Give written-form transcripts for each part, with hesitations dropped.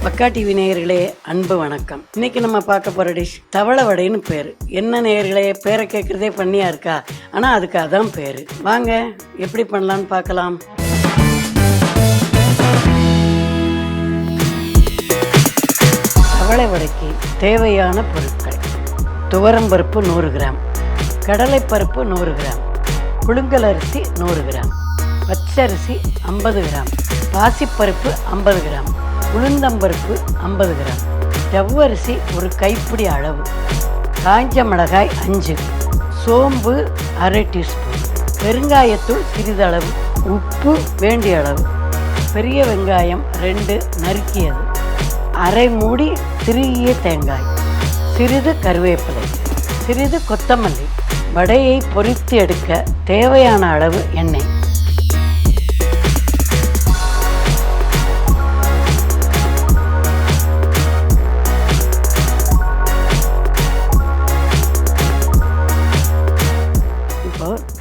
பக்கா டிவி நேயர்களே, அன்பு வணக்கம். இன்னைக்கு நம்ம பார்க்க போற டிஷ் தவளை வடைன்னு பேரு. என்ன நேயர்களே, பேரை கேட்கறதே பண்ணியா இருக்கா? ஆனா அதுக்கு அதான் பேரு. வாங்க எப்படி பண்ணலாம்னு பார்க்கலாம். தவளை வடைக்கு தேவையான பொருட்கள்: துவரம்பருப்பு 100 கிராம், கடலைப்பருப்பு 100 கிராம், புழுங்கல் அரிசி 100 கிராம், பச்சரிசி 50 கிராம், பாசிப்பருப்பு 50 கிராம், உளுந்தம்பருப்பு 50 கிராம், ஜவ்வரிசி ஒரு கைப்பிடி அளவு, காய்ஞ்ச மிளகாய் 5, சோம்பு அரை டீஸ்பூன், பெருங்காயத்தூள் சிறிதளவு, உப்பு வேண்டிய அளவு, பெரிய வெங்காயம் 2 நறுக்கியது, அரை மூடி திருகிய தேங்காய், சிறிது கருவேப்பிலை, சிறிது கொத்தமல்லி. வடையை பொரித்து எடுக்க தேவையான அளவு எண்ணெய்.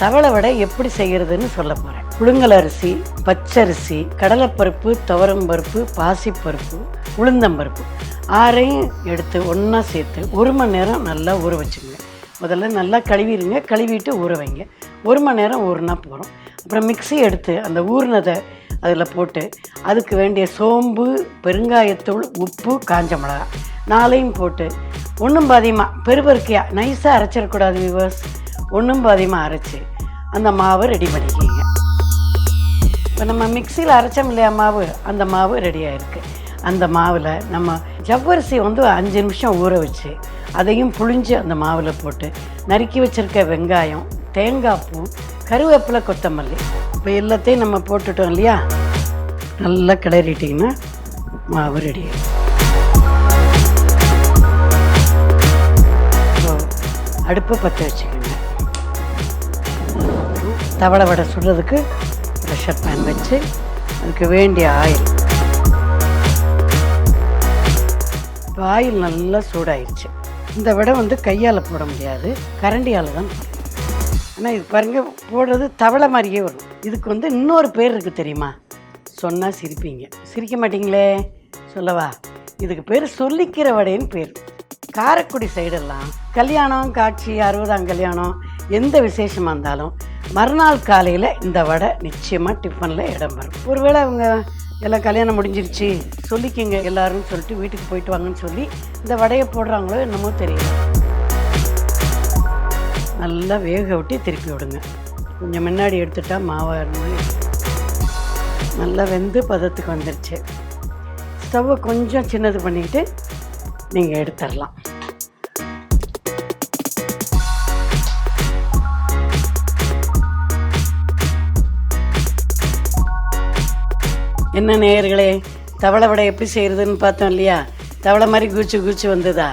தவளை வடை எப்படி செய்கிறதுன்னு சொல்ல போகிறேன். புழுங்கல் அரிசி, பச்சரிசி, கடலைப்பருப்பு, துவரம்பருப்பு, பாசிப்பருப்பு, உளுந்தம்பருப்பு 6ஐயும் எடுத்து ஒன்றா சேர்த்து 1 மணி நேரம் நல்லா ஊற வச்சுங்க. முதல்ல நல்லா கழுவிடுங்க, கழுவிட்டு ஊற வைங்க. 1 மணி நேரம் ஊறினா போகிறோம். அப்புறம் மிக்ஸி எடுத்து அந்த ஊறினதை அதில் போட்டு அதுக்கு வேண்டிய சோம்பு, பெருங்காயத்தூள், உப்பு, காஞ்ச மிளகா 4ஐயும் போட்டு ஒன்றும் பாதியமாக பெருபருக்கையாக நைஸாக அரைச்சிடக்கூடாது வியூவர்ஸ். ஒன்றும் பாதியமாக அரைச்சி அந்த மாவை ரெடி பண்ணிக்கிங்க. இப்போ நம்ம மிக்சியில் அரைச்சோம் இல்லையா மாவு, அந்த மாவு ரெடியாக இருக்குது. அந்த மாவில் நம்ம ஜவ்வரிசி 5 நிமிஷம் ஊற வச்சு அதையும் புழிஞ்சு அந்த மாவில் போட்டு நறுக்கி வச்சுருக்க வெங்காயம், தேங்காய் பூ, கருவேப்பிலை, கொத்தமல்லி இப்போ எல்லாத்தையும் நம்ம போட்டுட்டோம் இல்லையா. நல்லா கிளறிட்டிங்கன்னா மாவு ரெடி ஆகிடும். அடுப்பு பற்ற வச்சுக்கோங்க. தவளை வடை சுடுறதுக்கு ப்ரெஷர் பேன் வச்சு அதுக்கு வேண்டிய ஆயில். இப்போ ஆயில் நல்லா சூடாயிடுச்சு. இந்த வடை கையால் போட முடியாது, கரண்டியால் தான். ஆனால் இது பாருங்கள், போடுறது தவளை மாதிரியே வரும். இதுக்கு இன்னொரு பேர் இருக்குது தெரியுமா? சொன்னால் சிரிப்பீங்க. சிரிக்க மாட்டிங்களே, சொல்லவா? இதுக்கு பேர் சொல்லிக்கிற வடைன்னு பேர். காரைக்குடி சைடெல்லாம் கல்யாணம், காட்சி, 60ஆம் கல்யாணம், எந்த விசேஷமாக இருந்தாலும் மறுநாள் காலையில் இந்த வடை நிச்சயமாக டிஃபனில் இடம் வரும். ஒருவேளை அவங்க எல்லாம் கல்யாணம் முடிஞ்சிருச்சு, சொல்லிக்கிங்க எல்லோரும் சொல்லிட்டு வீட்டுக்கு போயிட்டு வாங்கன்னு சொல்லி இந்த வடையை போடுறாங்களோ என்னமோ தெரியல. நல்லா வேக விட்டு திருப்பி விடுங்க. கொஞ்சம் முன்னாடி எடுத்துட்டா மாவாக நல்லா வெந்து பதத்துக்கு வந்துருச்சு. ஸ்டவ்வை கொஞ்சம் சின்னது பண்ணிக்கிட்டு நீங்கள் எடுத்துடலாம். என்ன நேயர்களே, தவளை வடை எப்படி செய்கிறதுன்னு பார்த்தோம் இல்லையா? தவளை மாதிரி குச்சி வந்ததா?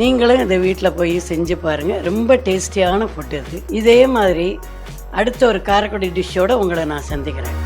நீங்களும் இதை வீட்டில் போய் செஞ்சு பாருங்கள். ரொம்ப டேஸ்டியான ஃபுட் இது. இதே மாதிரி அடுத்த ஒரு காரைக்குடி டிஷ்ஷோடு உங்களை நான் சந்திக்கிறேன்.